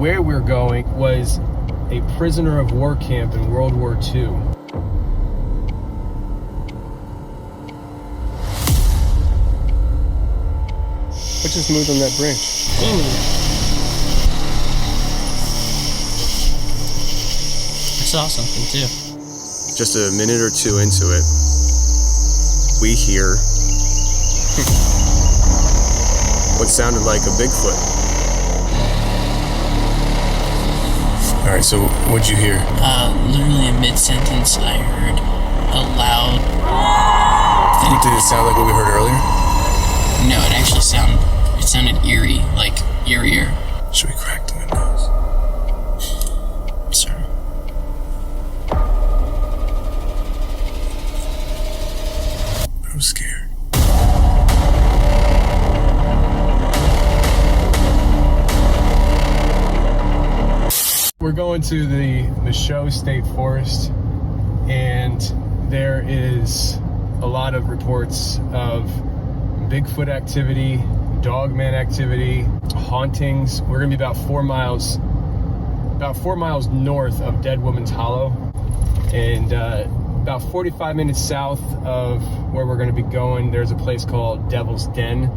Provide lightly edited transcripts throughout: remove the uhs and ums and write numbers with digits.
where we're going was a prisoner of war camp in World War II. What just moved on that branch? I saw something too. Just a minute or two into it, we hear what sounded like a Bigfoot. Alright, so what'd you hear? Literally in mid-sentence, I heard a loud... Did it sound like what we heard earlier? No, it actually sounded eerie, like eerier. Should we crack the windows? Sorry. I'm scared. We're going to the Michaud State Forest, and there is a lot of reports of Bigfoot activity, Dogman activity, hauntings. We're gonna be about 4 miles north of Dead Woman's Hollow, and about 45 minutes south of where we're gonna be going, there's a place called Devil's Den,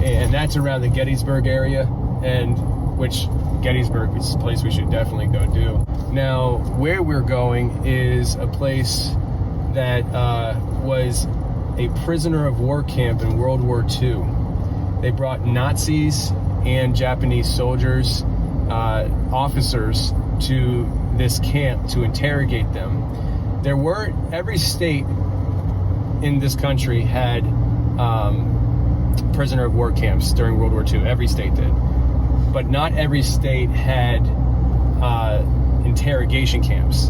and that's around the Gettysburg area, and which Gettysburg is a place we should definitely go do. Now, where we're going is a place that was a prisoner of war camp in World War II. They brought Nazis and Japanese soldiers, officers, to this camp to interrogate them. Every state in this country had prisoner of war camps during World War II. Every state did. But not every state had interrogation camps.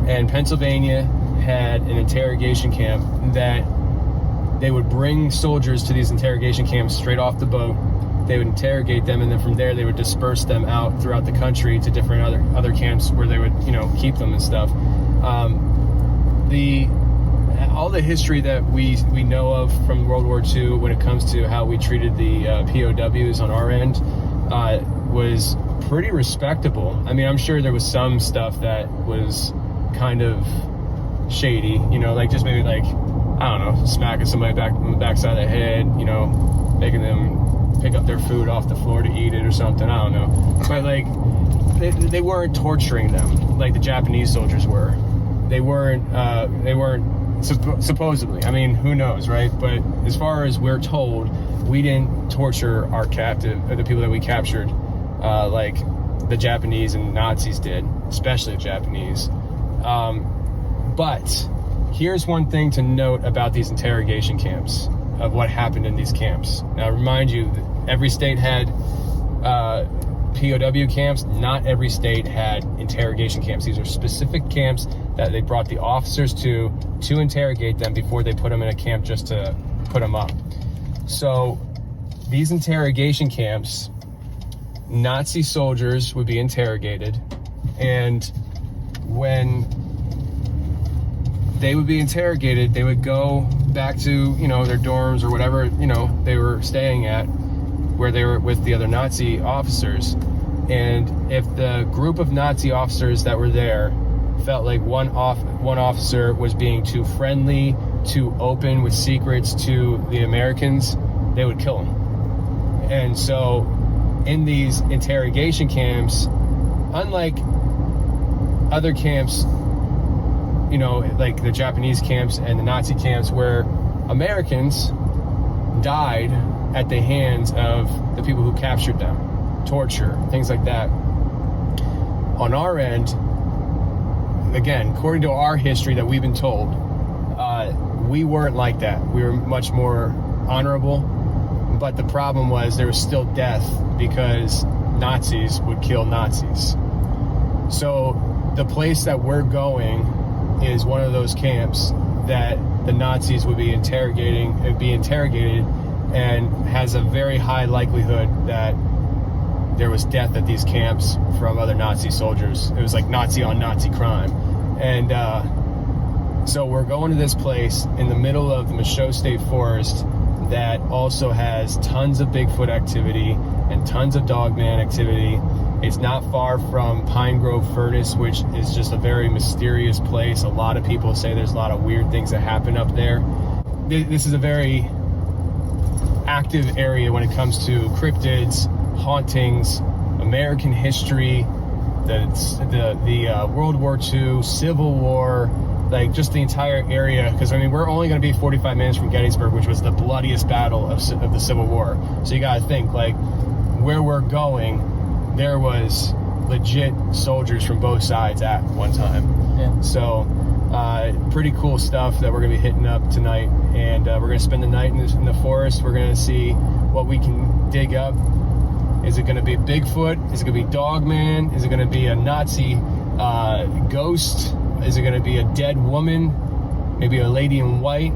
And Pennsylvania had an interrogation camp that they would bring soldiers to these interrogation camps straight off the boat. They would interrogate them, and then from there they would disperse them out throughout the country to different other camps where they would, keep them and stuff. All the history that we know of from World War II when it comes to how we treated the POWs on our end was pretty respectable. I mean, I'm sure there was some stuff that was kind of shady, just maybe I don't know, smacking somebody on the backside of the head, making them pick up their food off the floor to eat it or something. I don't know. But they weren't torturing them like the Japanese soldiers were. They weren't supposedly. I mean, who knows, right? But as far as we're told, we didn't torture our the people that we captured, like the Japanese and Nazis did, especially the Japanese. But here's one thing to note about these interrogation camps, of what happened in these camps. Now, remind you, every state had POW camps. Not every state had interrogation camps. These are specific camps that they brought the officers to interrogate them before they put them in a camp just to put them up. So these interrogation camps, Nazi soldiers would be interrogated, and when they would be interrogated, they would go back to, their dorms or whatever, they were staying at, where they were with the other Nazi officers. And if the group of Nazi officers that were there felt like one officer was being too friendly, too open with secrets to the Americans, they would kill him. And so in these interrogation camps, unlike other camps, like the Japanese camps and the Nazi camps, where Americans died at the hands of the people who captured them, torture, things like that. On our end, again, according to our history that we've been told, we weren't like that. We were much more honorable, but the problem was there was still death because Nazis would kill Nazis. So the place that we're going is one of those camps that the Nazis would be interrogated, and has a very high likelihood that there was death at these camps from other Nazi soldiers. It was like Nazi on Nazi crime. And so we're going to this place in the middle of the Michaud State Forest that also has tons of Bigfoot activity and tons of Dogman activity. It's not far from Pine Grove Furnace, which is just a very mysterious place. A lot of people say there's a lot of weird things that happen up there. This is a very active area when it comes to cryptids, hauntings, American history, the World War II, Civil War, like just the entire area. Because I mean, we're only going to be 45 minutes from Gettysburg, which was the bloodiest battle of the Civil War. So you got to think, like, where we're going, there was legit soldiers from both sides at one time. Yeah. So pretty cool stuff that we're going to be hitting up tonight. And we're going to spend the night in the forest. We're going to see what we can dig up. Is it going to be Bigfoot? Is it going to be Dogman? Is it going to be a Nazi ghost? Is it going to be a dead woman? Maybe a lady in white?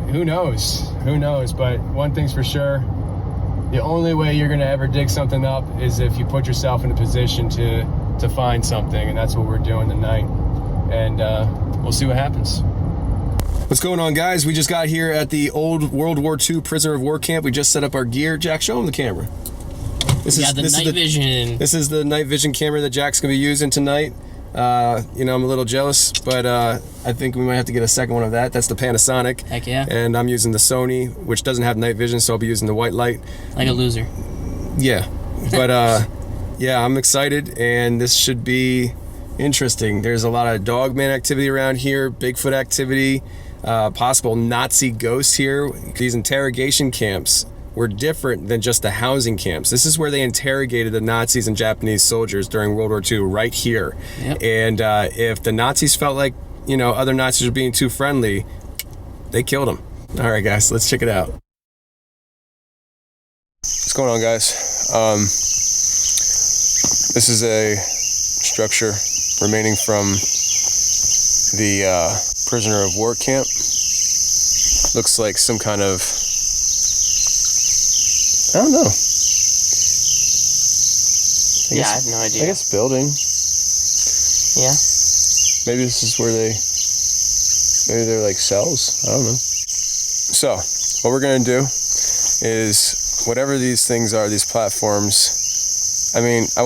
Who knows? Who knows? But one thing's for sure. The only way you're going to ever dig something up is if you put yourself in a position to find something. And that's what we're doing tonight. And we'll see what happens. What's going on, guys? We just got here at the old World War II prisoner of war camp. We just set up our gear. Jack, show them the camera. This is night vision. This is the night vision camera that Jack's going to be using tonight. You know, I'm a little jealous, but I think we might have to get a second one of that. That's the Panasonic. Heck yeah. And I'm using the Sony, which doesn't have night vision, so I'll be using the white light. Like a loser. Yeah. But yeah, I'm excited, and this should be interesting. There's a lot of Dogman activity around here, Bigfoot activity, possible Nazi ghosts here. These interrogation camps were different than just the housing camps. This is where they interrogated the Nazis and Japanese soldiers during World War II, right here. Yep. And if the Nazis felt like, you know, other Nazis were being too friendly, they killed them. All right, guys, let's check it out. What's going on, guys? This is a structure remaining from the prisoner of war camp. Looks like some kind of, I don't know. I have no idea. I guess building. Yeah. Maybe this is where maybe they're like cells. I don't know. So, what we're gonna do is, whatever these things are, these platforms, I mean, I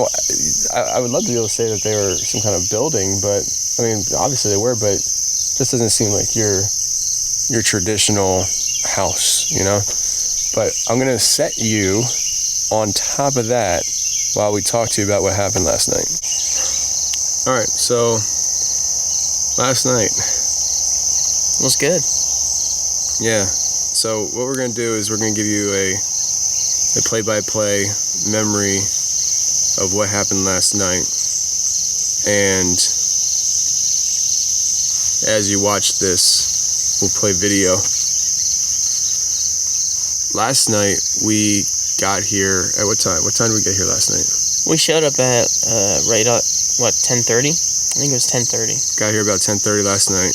would love to be able to say that they were some kind of building, but, I mean, obviously they were, but it just doesn't seem like your traditional house, you know? But I'm gonna set you on top of that while we talk to you about what happened last night. All right, so last night Was good. Yeah. So what we're gonna do is we're gonna give you a play-by-play memory of what happened last night, and as you watch this, we'll play video. Last night we got here at what time? What time did we get here last night? We showed up at right at 10:30. I think it was 10:30. Got here about 10:30 last night,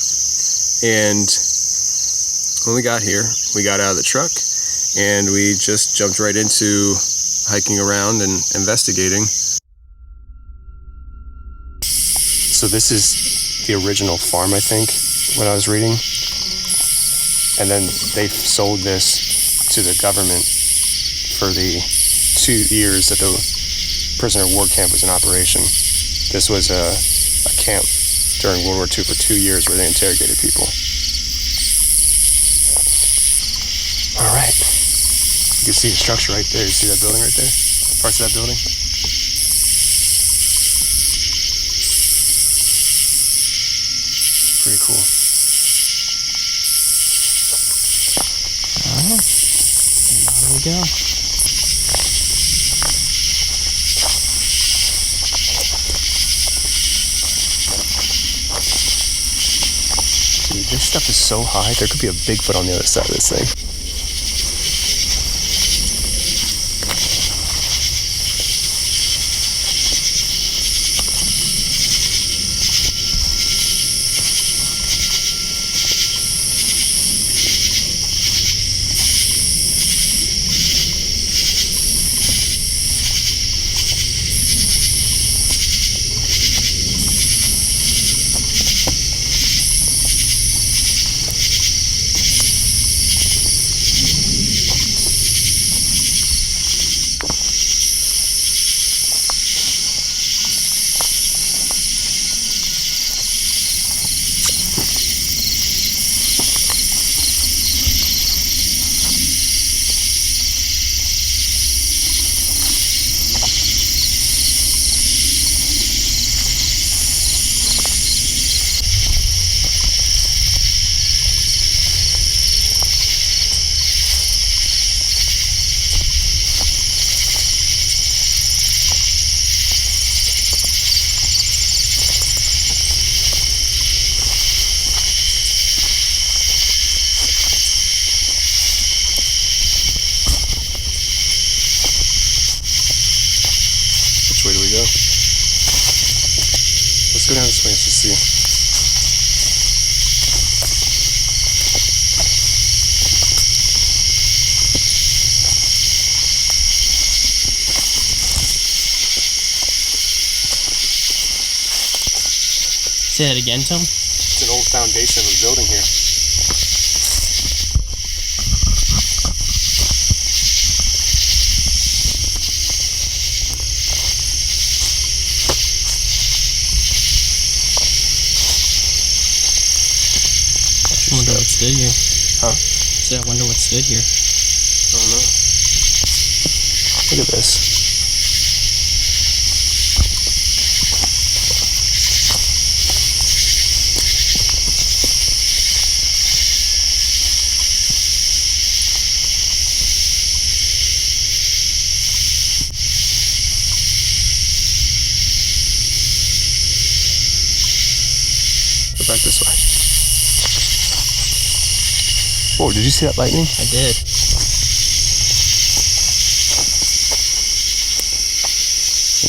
and when we got here, we got out of the truck and we just jumped right into hiking around and investigating. So this is the original farm, I think, when I was reading, and then they sold this to the government for the 2 years that the prisoner of war camp was in operation. This was a camp during World War II for 2 years where they interrogated people. All right. You can see the structure right there. You see that building right there? Parts of that building? Pretty cool. There we go. Dude, this stuff is so high. There could be a Bigfoot on the other side of this thing. go down this way to see. Say that again, Tom? It's an old foundation of a building here. I wonder what stood here. Huh? So I wonder what stood here. I don't know. Look at this. Go back this way. Whoa, did you see that lightning? I did.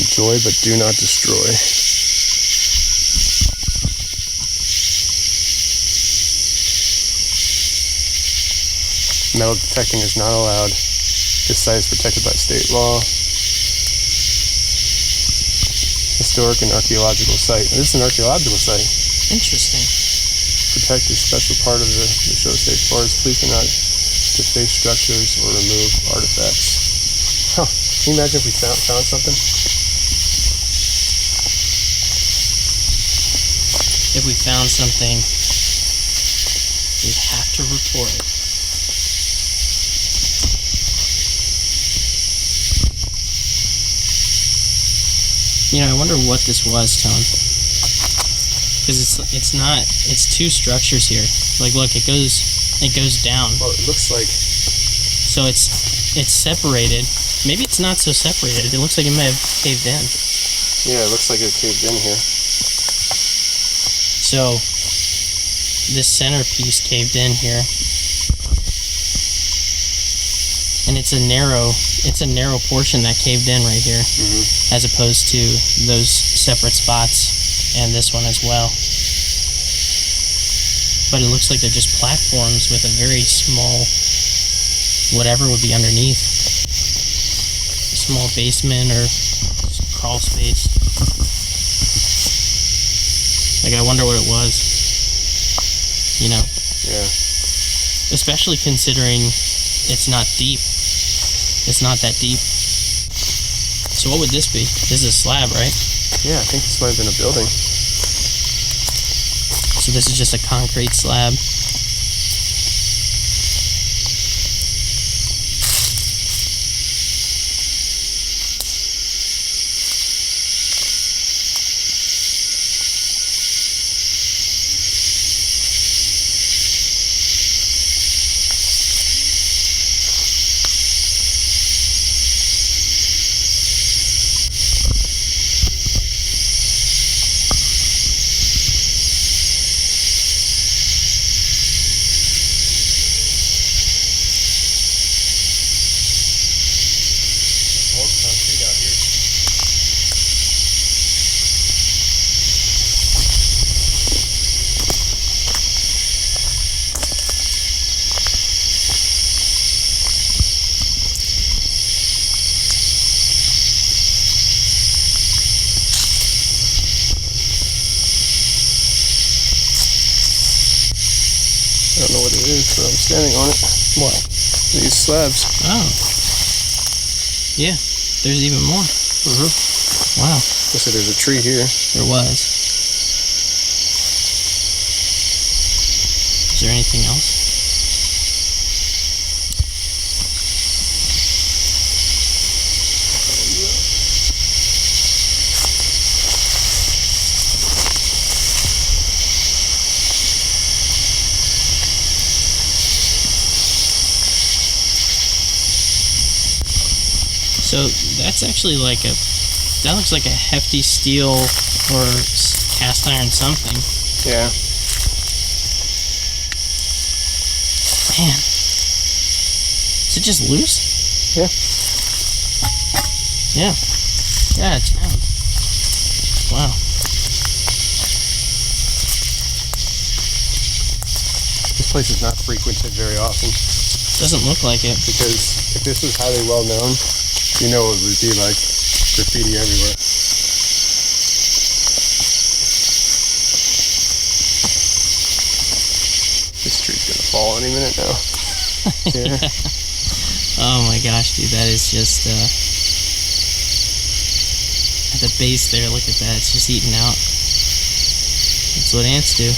Enjoy, but do not destroy. Metal detecting is not allowed. This site is protected by state law. Historic and archaeological site. This is an archaeological site. Interesting. Protect a special part of the show state forest. Please do not deface structures or remove artifacts. Huh. Can you imagine if we found something? If we found something, we'd have to report it. You know, I wonder what this was, Tone. Because it's two structures here. Like, look, it goes down. Well, it looks like. So it's separated. Maybe it's not so separated. It looks like it may have caved in. Yeah, it looks like it caved in here. So this centerpiece caved in here, and it's a narrow portion that caved in right here, as opposed to those separate spots and this one as well. But it looks like they're just platforms with a very small whatever would be underneath, a small basement or crawl space. Like, I wonder what it was, you know? Yeah. Especially considering it's not deep. It's not that deep. So what would this be? This is a slab, right? Yeah, I think this might have been a building. So this is just a concrete slab. I don't know what it is, but I'm standing on it. What? These slabs. Oh. Yeah, there's even more. Wow, Looks like there's a tree here. there was. Is there anything else? So that's actually like that looks like a hefty steel or cast iron something. Yeah. Man, is it just loose? Yeah. Yeah. Yeah, it's down. Wow. This place is not frequented very often. Doesn't look like it. Because if this was highly well known, you know it would be like graffiti everywhere. This tree's gonna fall any minute now. Yeah. Oh my gosh, dude, that is just at the base there. Look at that; it's just eating out. That's what ants do.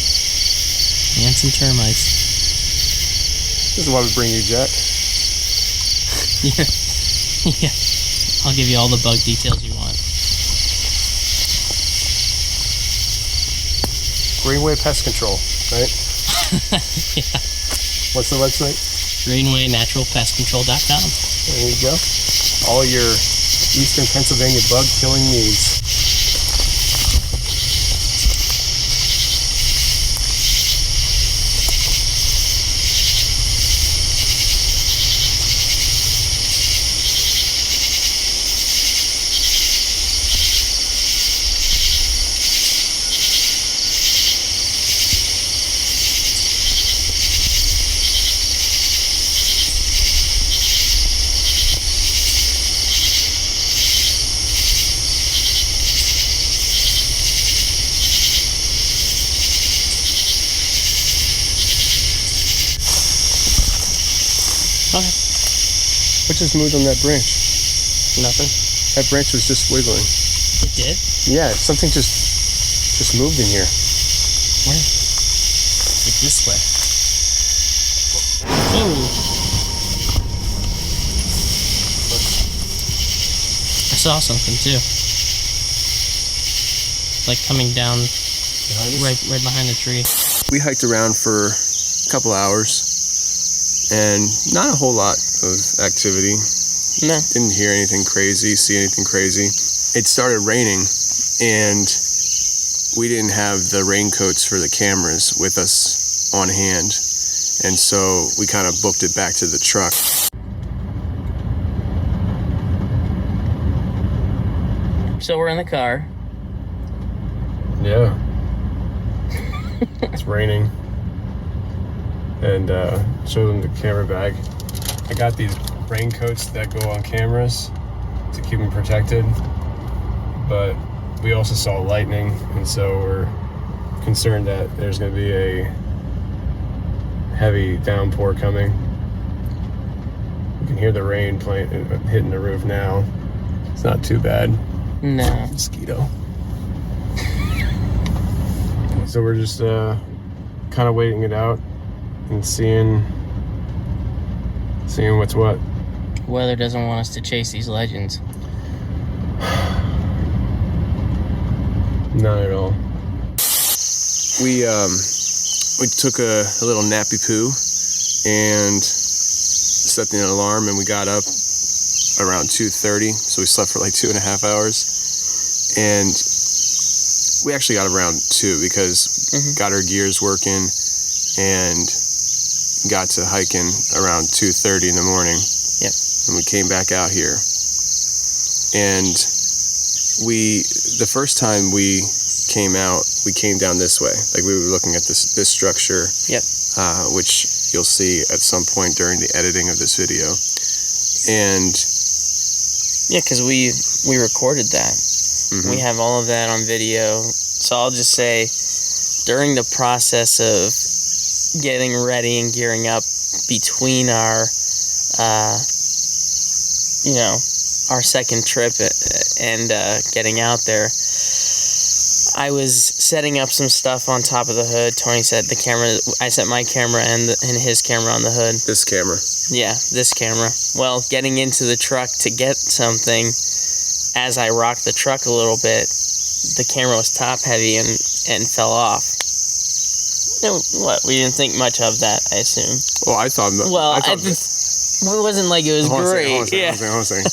Ants and termites. This is why we bring you, Jack. Yeah, yeah. I'll give you all the bug details you want. Greenway Pest Control, right? Yeah. What's the website? GreenwayNaturalPestControl.com. There you go. All your Eastern Pennsylvania bug killing needs. Okay. What just moved on that branch? Nothing. That branch was just wiggling. It did? Yeah, something just moved in here. Where? Like this way. Oh. I saw something too. Like coming down right behind the tree. We hiked around for a couple hours and not a whole lot of activity. No. Didn't hear anything crazy, see anything crazy. It started raining and we didn't have the raincoats for the cameras with us on hand. And so we kind of booked it back to the truck. So we're in the car. Yeah. It's raining. And show them the camera bag. I got these raincoats that go on cameras to keep them protected. But we also saw lightning, and so we're concerned that there's going to be a heavy downpour coming. You can hear the rain hitting the roof now. It's not too bad. No. Mosquito. So we're just kind of waiting it out and seeing what's what. Weather doesn't want us to chase these legends. Not at all. We took a little nappy poo and set the alarm, and we got up around 2:30, so we slept for like 2.5 hours. And we actually got around 2 because got our gears working and got to hiking around 2:30 in the morning. Yep. And we came back out here. And the first time we came out, we came down this way. Like we were looking at this structure. Yep. Which you'll see at some point during the editing of this video. And yeah, because we recorded that. We have all of that on video. So I'll just say, during the process of getting ready and gearing up between our our second trip and getting out there, I was setting up some stuff on top of the hood. Tony set the camera. I set my camera and his camera on the hood. this camera. Yeah, this camera. Well, getting into the truck to get something, as I rocked the truck a little bit, the camera was top heavy and fell off. What? We didn't think much of that, I assume. Well, I thought. Well, it wasn't like it was great. Hold on a second.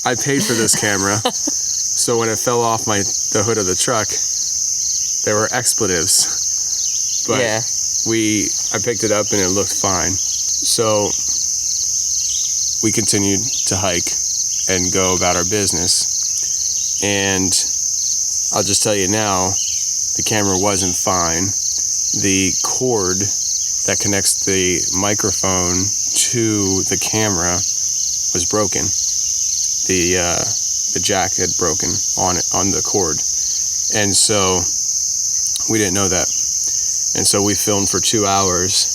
I paid for this camera, so when it fell off the hood of the truck, there were expletives. But yeah. I picked it up and it looked fine. So we continued to hike and go about our business. And I'll just tell you now, the camera wasn't fine. the cord that connects the microphone to the camera was broken. The jack had broken on the cord, and so we didn't know that, and so we filmed for 2 hours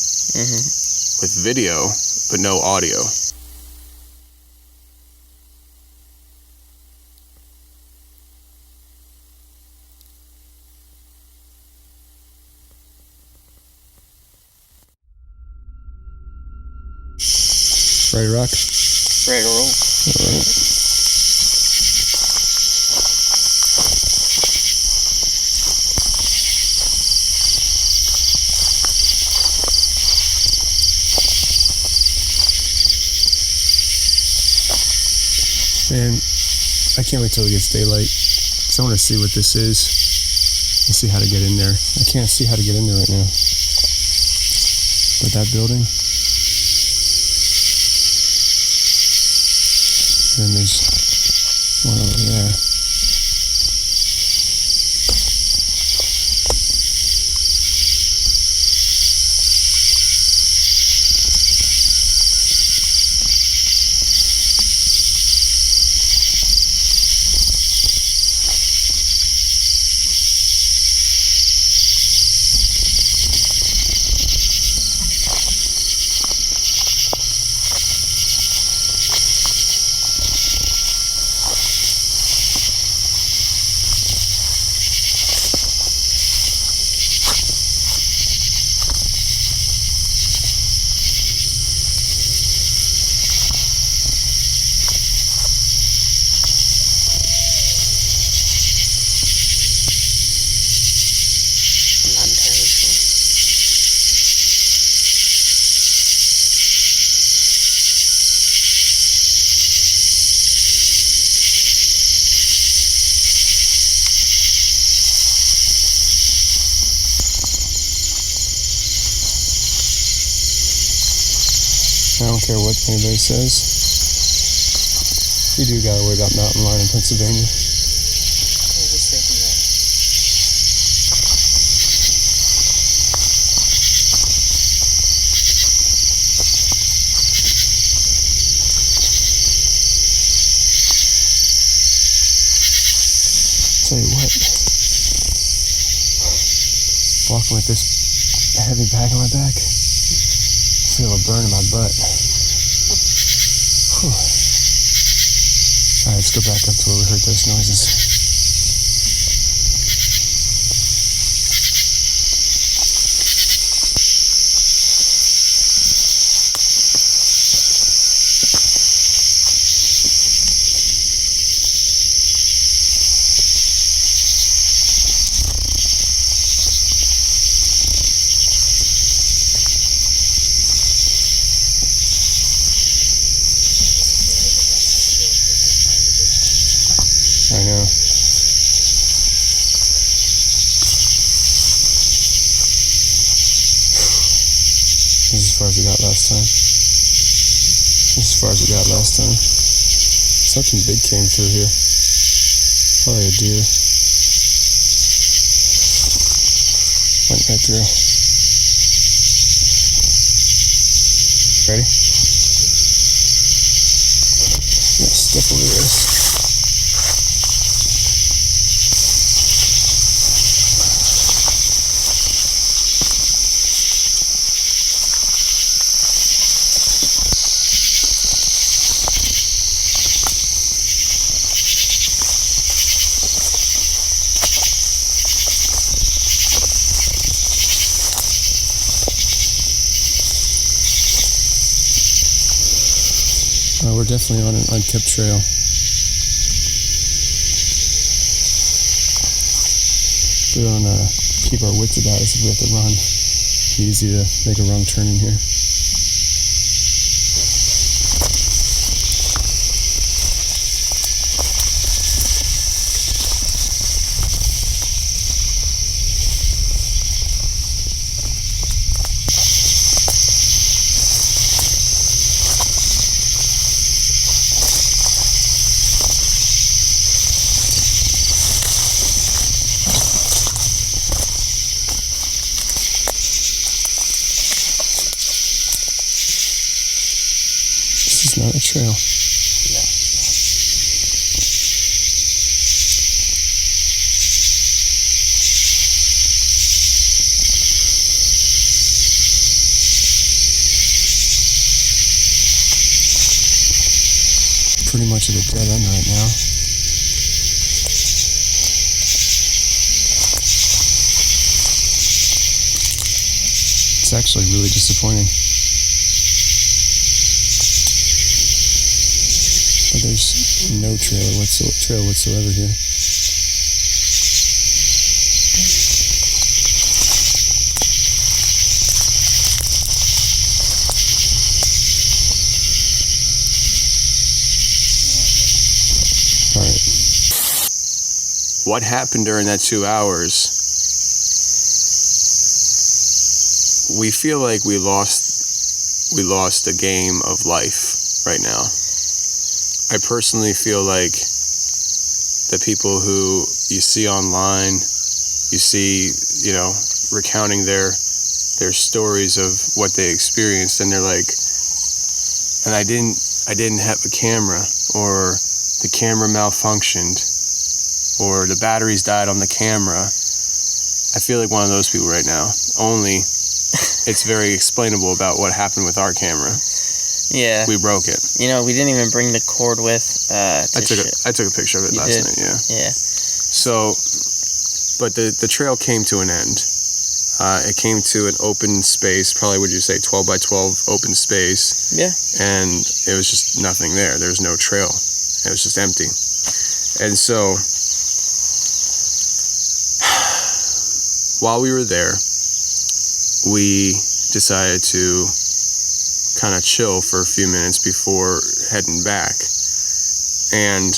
with video but no audio. Ready to rock? Ready to roll. All right. Man, I can't wait till it gets daylight, because I want to see what this is and see how to get in there. I can't see how to get in there right now. But that building, and there's one over there. I don't care what anybody says. You do gotta worry about mountain lion in Pennsylvania. I was just thinking that. Tell you what, walking with this heavy bag on my back, I feel a burn in my butt. Whew. All right, let's go back up to where we heard those noises. I know. This is as far as we got last time. This is as far as we got last time. Something big came through here. Probably a deer. Went right through. Ready? Yeah, step over this. We're definitely on an unkept trail. We don't keep our wits about us if we have to run. It's easy to make a wrong turn in here. not a trail. No. Pretty much at a dead end right now. It's actually really disappointing. But there's no trail whatsoever here. All right. What happened during that 2 hours? We feel like we lost a game of life right now. I personally feel like the people who you see online, you see, recounting their stories of what they experienced, and they're like, and I didn't have a camera, or the camera malfunctioned, or the batteries died on the camera. I feel like one of those people right now. Only it's very explainable about what happened with our camera. Yeah. We broke it. We didn't even bring the cord with. I took a picture of it last night, yeah. Yeah. So, but the trail came to an end. It came to an open space, probably, would you say, 12 by 12 open space. Yeah. And it was just nothing there. There was no trail. It was just empty. And so, while we were there, we decided to kind of chill for a few minutes before heading back. And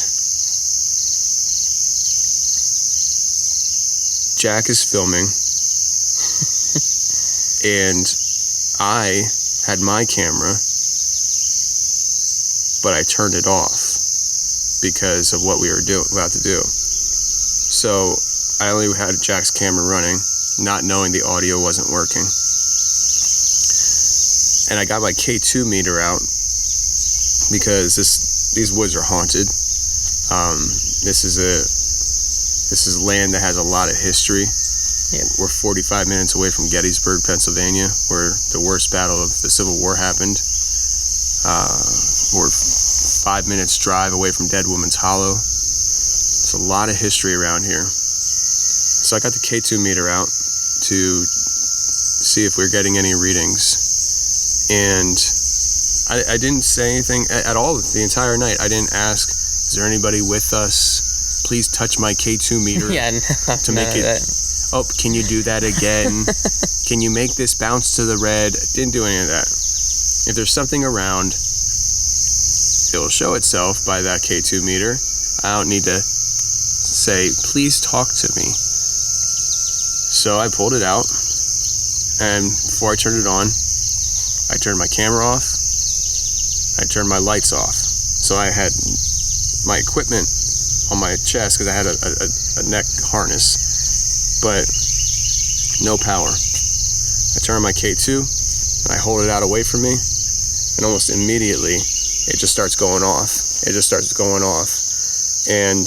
Jack is filming, and I had my camera, but I turned it off because of what we were about to do. So I only had Jack's camera running, not knowing the audio wasn't working. And I got my K2 meter out because these woods are haunted. This is land that has a lot of history. Yeah. We're 45 minutes away from Gettysburg, Pennsylvania, where the worst battle of the Civil War happened. We're 5 minutes drive away from Dead Woman's Hollow. There's a lot of history around here. So I got the K2 meter out to see if we're getting any readings. And I didn't say anything at all the entire night. I didn't ask, is there anybody with us? Please touch my K2 meter Yeah, to make it. Oh, can you do that again? Can you make this bounce to the red? Didn't do any of that. If there's something around, it'll show itself by that K2 meter. I don't need to say, please talk to me. So I pulled it out, and before I turned it on, I turned my camera off, I turned my lights off. So I had my equipment on my chest because I had a neck harness, but no power. I turn my K2 and I hold it out away from me, and almost immediately it just starts going off. It just starts going off, and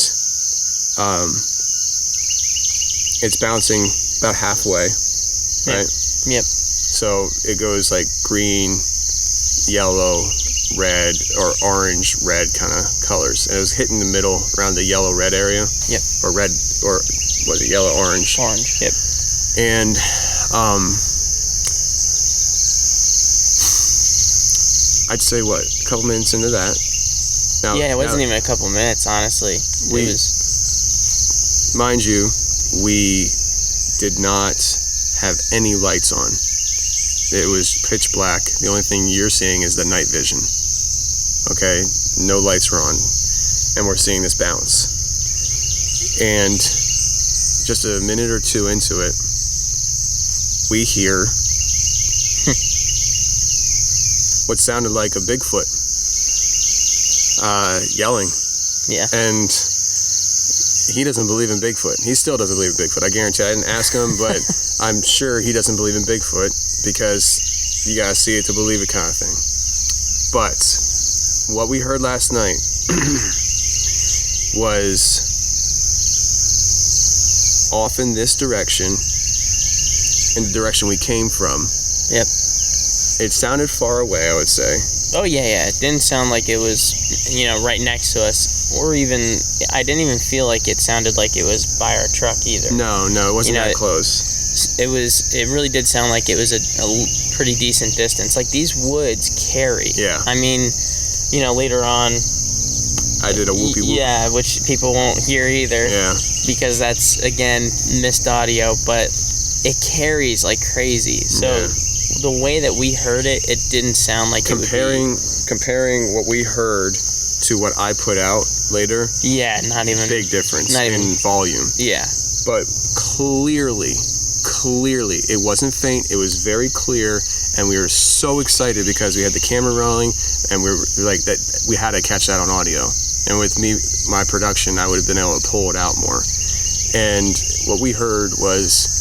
it's bouncing about halfway, right? Yep. So it goes like green, yellow, red, or orange, red kind of colors. And it was hitting the middle around the yellow, red area. Yep. Or red, or was it yellow, orange? Orange, yep. And I'd say what, a couple minutes into that. Now, Yeah, it wasn't even a couple minutes, honestly. We- It was. Mind you, we did not have any lights on. It was pitch black. The only thing you're seeing is the night vision. Okay? No lights were on. And we're seeing this bounce. And just a minute or two into it, we hear what sounded like a Bigfoot yelling. Yeah. And he doesn't believe in Bigfoot. He still doesn't believe in Bigfoot. I guarantee. I didn't ask him, but I'm sure he doesn't believe in Bigfoot because you gotta see it to believe it kind of thing. But what we heard last night was off in this direction, in the direction we came from. Yep. It sounded far away, I would say. Oh, yeah. It didn't sound like it was, right next to us. Or even, I didn't even feel like it sounded like it was by our truck either. No, it wasn't that close. It really did sound like it was a pretty decent distance. Like, these woods carry. Yeah. I mean, later on. I did a whoopie whoop. Yeah, which people won't hear either. Yeah. Because that's, again, missed audio. But it carries like crazy. So the way that we heard it, it didn't sound like comparing what we heard to what I put out later. Yeah, not even big difference in volume. Yeah. But clearly, it wasn't faint. It was very clear, and we were so excited because we had the camera rolling, and we were like that. We had to catch that on audio. And with me, my production, I would have been able to pull it out more. And what we heard was.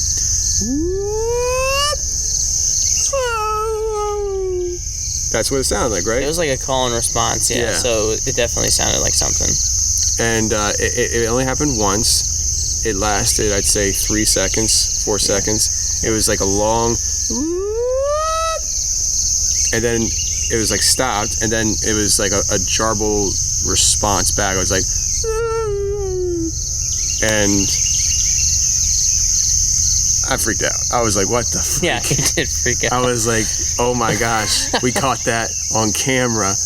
That's what it sounded like, right? It was like a call and response, yeah. So it definitely sounded like something. And it only happened once. It lasted, I'd say, 4 seconds. It was like a long, and then it was like stopped, and then it was like a jarbled response back. It was like, and I freaked out. I was like, what the freak? Yeah, he did freak out. I was like, oh my gosh, we caught that on camera.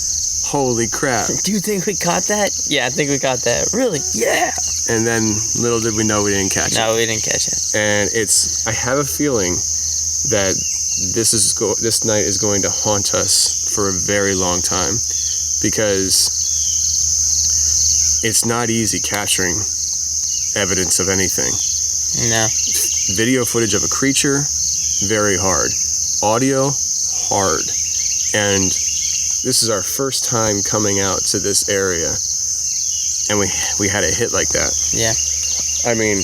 Holy crap. Do you think we caught that? Yeah, I think we caught that. Really? Yeah. And then little did we know we didn't catch it. No, we didn't catch it. And I have a feeling that this night is going to haunt us for a very long time, because it's not easy capturing evidence of anything. No. Video footage of a creature, very hard. Audio, hard. And this is our first time coming out to this area, and we had a hit like that. Yeah. I mean,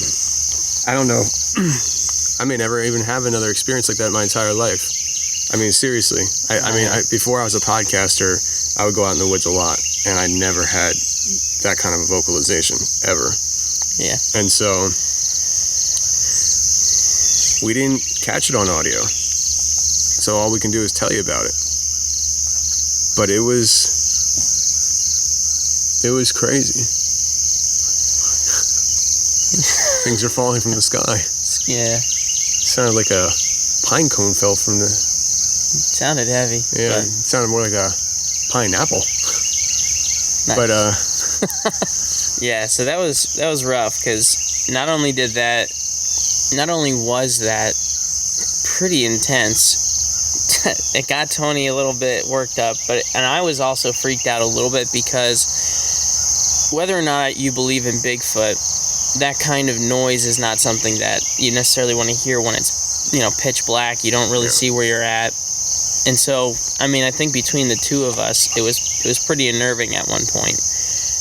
I don't know. I may never even have another experience like that in my entire life. I mean, seriously. Before I was a podcaster, I would go out in the woods a lot, and I never had that kind of a vocalization, ever. Yeah. And so we didn't catch it on audio. So all we can do is tell you about it. But it was crazy. Things are falling from the sky. Yeah. It sounded like a pine cone fell from the... It sounded heavy. Yeah, it sounded more like a pineapple. Nice. But yeah, so that was rough, because not only was that pretty intense, it got Tony a little bit worked up, and I was also freaked out a little bit, because whether or not you believe in Bigfoot, that kind of noise is not something that you necessarily want to hear when it's, pitch black. You don't really see where you're at. And so, I mean, I think between the two of us, it was pretty unnerving at one point.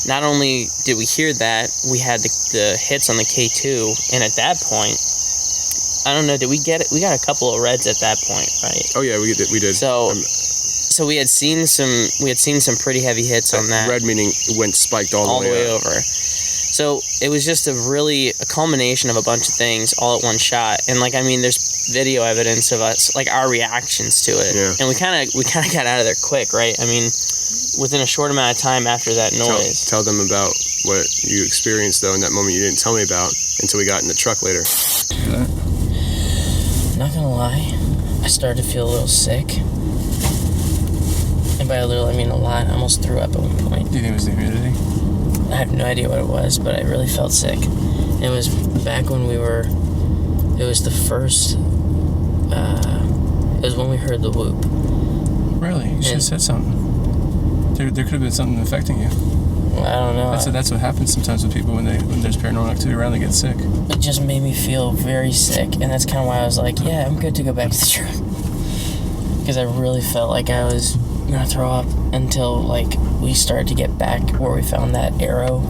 Not only did we hear that, we had the hits on the K2, and at that point, I don't know, did we get it? We got a couple of reds at that point, right? Oh yeah, we did. So we had seen some pretty heavy hits on that. Red meaning it went spiked all the way over. So it was just a culmination of a bunch of things all at one shot. And there's video evidence of us, like our reactions to it. Yeah. And we kind of got out of there quick, right? I mean, within a short amount of time after that noise. Tell them about what you experienced though in that moment you didn't tell me about until we got in the truck later. Not gonna lie, I started to feel a little sick. And by a little, I mean a lot. I almost threw up at one point. Do you think it was the humidity? I have no idea what it was, but I really felt sick. It was back when it was the first, it was when we heard the whoop. Really? You should have said something. There could have been something affecting you. Well, I don't know. That's what happens sometimes with people when there's paranormal activity around, they get sick. It just made me feel very sick, and that's kind of why I was like, yeah, I'm good to go back to the truck. Because I really felt like I was gonna throw up until we started to get back where we found that arrow.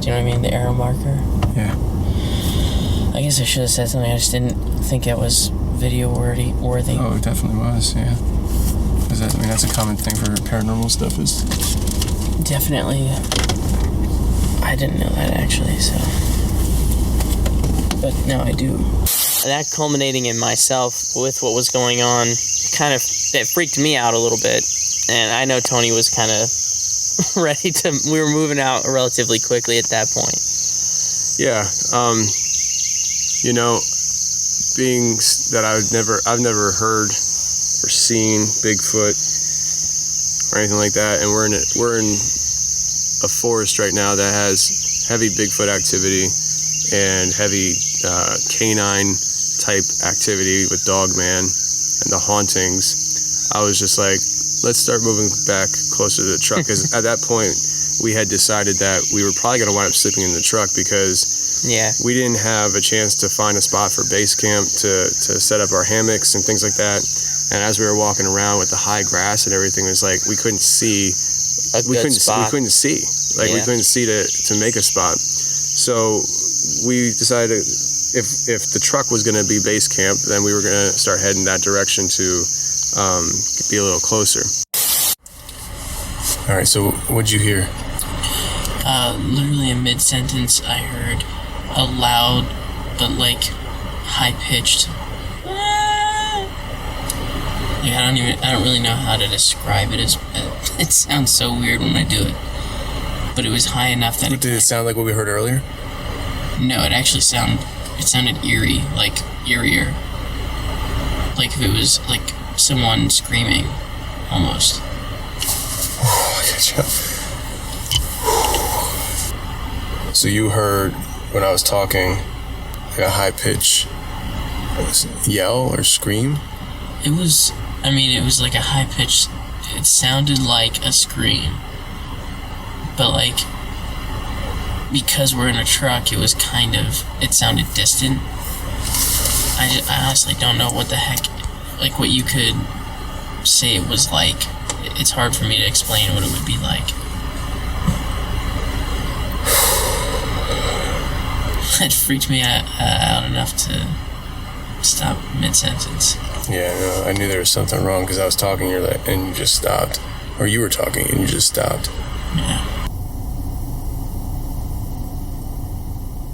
Do you know what I mean? The arrow marker. Yeah. I guess I should have said something. I just didn't think it was video worthy. Oh, it definitely was. Yeah. That's a common thing for paranormal stuff is... Definitely. I didn't know that actually, so. But now I do. That culminating in myself with what was going on, it freaked me out a little bit. And I know Tony was kind of we were moving out relatively quickly at that point. Yeah. Being that I've never heard or seen Bigfoot or anything like that, and we're in a forest right now that has heavy Bigfoot activity and heavy canine type activity with Dogman and the hauntings. I was just like, let's start moving back closer to the truck, because at that point we had decided that we were probably going to wind up sleeping in the truck because we didn't have a chance to find a spot for base camp to set up our hammocks and things like that. And as we were walking around with the high grass and everything, it was like we couldn't see. We couldn't see to make a spot. So we decided if the truck was going to be base camp, then we were going to start heading that direction to be a little closer. All right. So what'd you hear? Literally in mid-sentence, I heard a loud but like high-pitched. Like, I don't really know how to describe it. It sounds so weird when I do it, but it was high enough that. Did it sound like what we heard earlier? No, it actually sounded eerie, like eerier. Like if it was like someone screaming, almost. Oh, I gotcha. So you heard when I was talking, like a high pitch yell or scream? It was like a high pitch. It sounded like a scream, but like because we're in a truck, it sounded distant. I honestly don't know what the heck, like what you could say it was like. It's hard for me to explain what it would be like. It freaked me out enough to stop mid-sentence. Yeah, no, I knew there was something wrong because I was talking and you just stopped. Or you were talking and you just stopped. Yeah.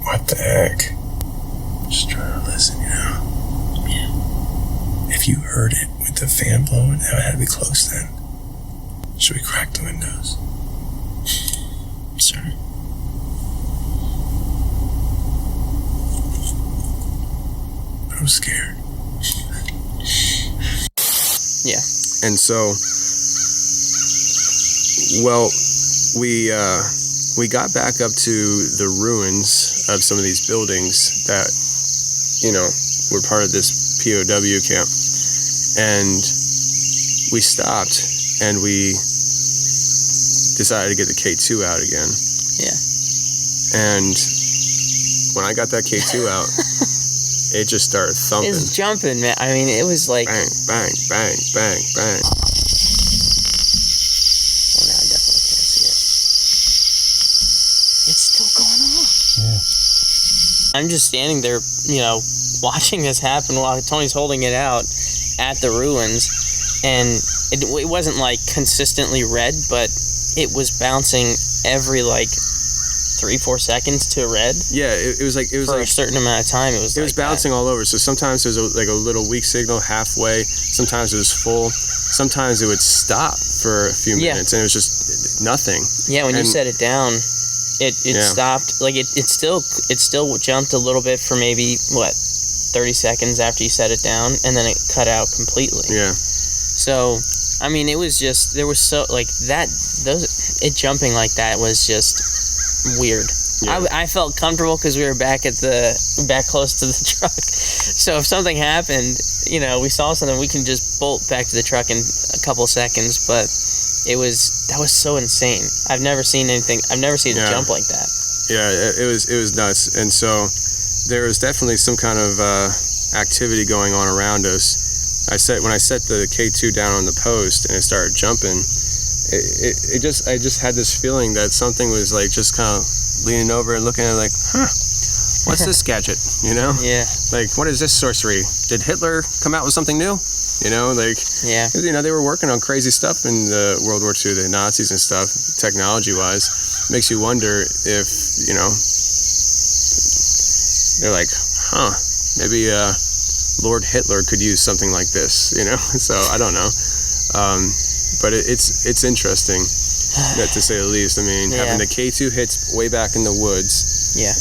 What the heck? Just trying to listen, Yeah. If you heard it with the fan blowing, it had to be close then. Should we crack the windows? Sure. I'm scared. Yeah. And so, well, we got back up to the ruins of some of these buildings that, were part of this POW camp. And we stopped and we decided to get the K2 out again. Yeah. And when I got that K2 out, it just started thumping. It was jumping, man. I mean, it was like... Bang, bang, bang, bang, bang. Well, now I definitely can't see it. It's still going on. Yeah. I'm just standing there, watching this happen while Tony's holding it out at the ruins. And it wasn't, like, consistently red, but it was bouncing every, 3-4 seconds to red. Yeah, it was like for a certain amount of time. It was bouncing all over. So sometimes there was a little weak signal halfway. Sometimes it was full. Sometimes it would stop for a few minutes, and it was just nothing. Yeah, when you set it down, it stopped. Like it still jumped a little bit for maybe 30 seconds after you set it down, and then it cut out completely. Yeah. So I mean, it was just it jumping like that was just weird. Yeah. I felt comfortable because we were back close to the truck. So if something happened, we saw something, we can just bolt back to the truck in a couple seconds. But that was so insane. I've never seen anything. I've never seen it jump like that. Yeah, it was nuts. And so there was definitely some kind of activity going on around us. When I set the K2 down on the post and it started jumping, I just had this feeling that something was just kind of leaning over and looking at it what's this gadget, Yeah. Like, what is this sorcery? Did Hitler come out with something new? You know, like, Yeah. you know, they were working on crazy stuff in the World War II, the Nazis and stuff, technology-wise. Makes you wonder if, you know, they're like, maybe Lord Hitler could use something like this, you know? So I don't know. But it's interesting, to say the least. I mean, having the K2 hits way back in the woods. Yeah.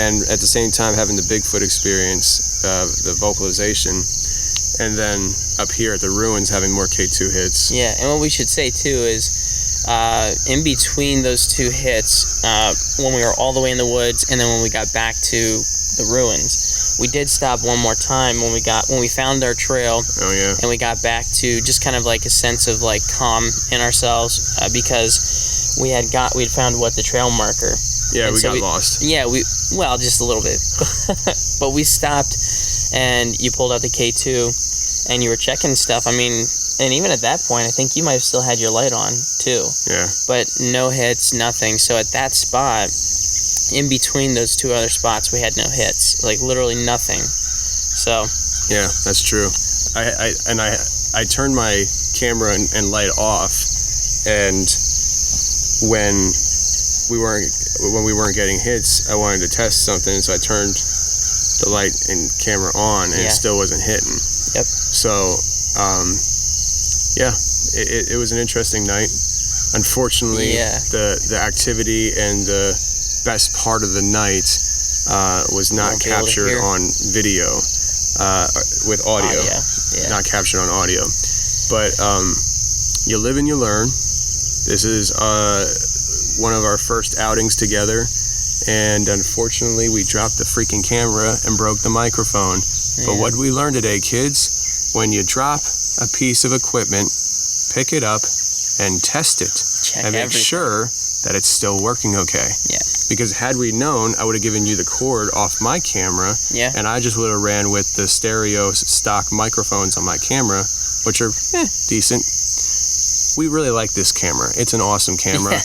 And at the same time having the Bigfoot experience, the vocalization, and then up here at the ruins having more K2 hits. Yeah, and what we should say too is, in between those two hits, when we were all the way in the woods, and then when we got back to the ruins, we did stop one more time when we found our trail. Oh yeah. And we got back to just kind of like a sense of like calm in ourselves, because we'd found the trail marker. Yeah, and we so got lost. Yeah, well, just a little bit. But we stopped, and you pulled out the K2, and you were checking stuff. I mean, and even at that point, I think you might have still had your light on, too. Yeah. But no hits, nothing. So at that spot, in between those two other spots, we had no hits. Like, literally nothing. So. Yeah, that's true. I turned my camera and light off, and when we weren't getting hits, I wanted to test something, so I turned the light and camera on, and it still wasn't hitting. Yep. So, it was an interesting night. Unfortunately, the activity and the best part of the night was not captured on video with audio. Not captured on audio. But you live and you learn. This is one of our first outings together, and unfortunately we dropped the freaking camera and broke the microphone. But what we learned today, kids, when you drop a piece of equipment, pick it up and test it. Check and make everything. sure that it's still working okay. Yeah. Because had we known, I would have given you the cord off my camera, and I just would have ran with the stereo stock microphones on my camera, which are decent. We really like this camera. It's an awesome camera,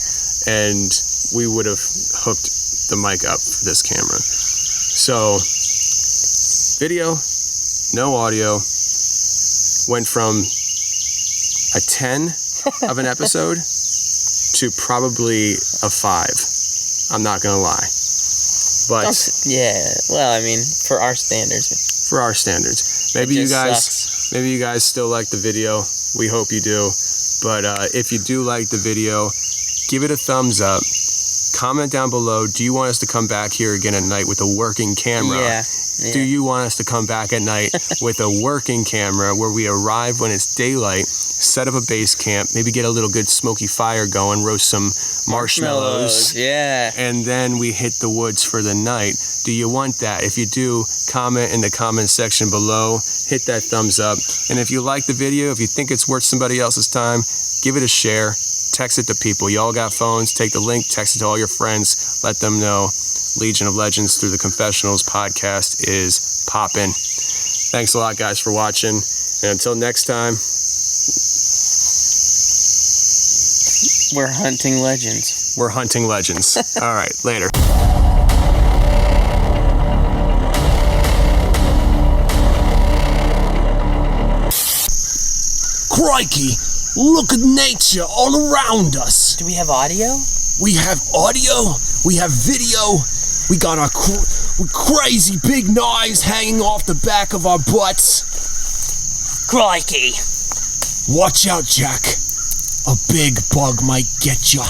and we would have hooked the mic up for this camera. So, video, no audio, went from a 10 of an episode to probably a 5. I'm not gonna lie. But well, I mean, for our standards. For our standards. Maybe you guys still like the video. We hope you do. But if you do like the video, give it a thumbs up. Comment down below, do you want us to come back here again at night with a working camera? Yeah. Do you want us to come back at night with a working camera where we arrive when it's daylight, set up a base camp, maybe get a little good smoky fire going, roast some marshmallows, and then we hit the woods for the night? Do you want that? If you do, comment in the comment section below, hit that thumbs up, and if you like the video, if you think it's worth somebody else's time, give it a share, text it to people. You all got phones, take the link, text it to all your friends, let them know Legion of Legends through the Confessionals podcast is poppin'. Thanks a lot, guys, for watching, and until next time, we're hunting legends. We're hunting legends. All right, later. Crikey, look at nature all around us. Do we have audio? We have audio, we have video, we got our crazy big knives hanging off the back of our butts. Crikey. Watch out, Jack. A big bug might get ya.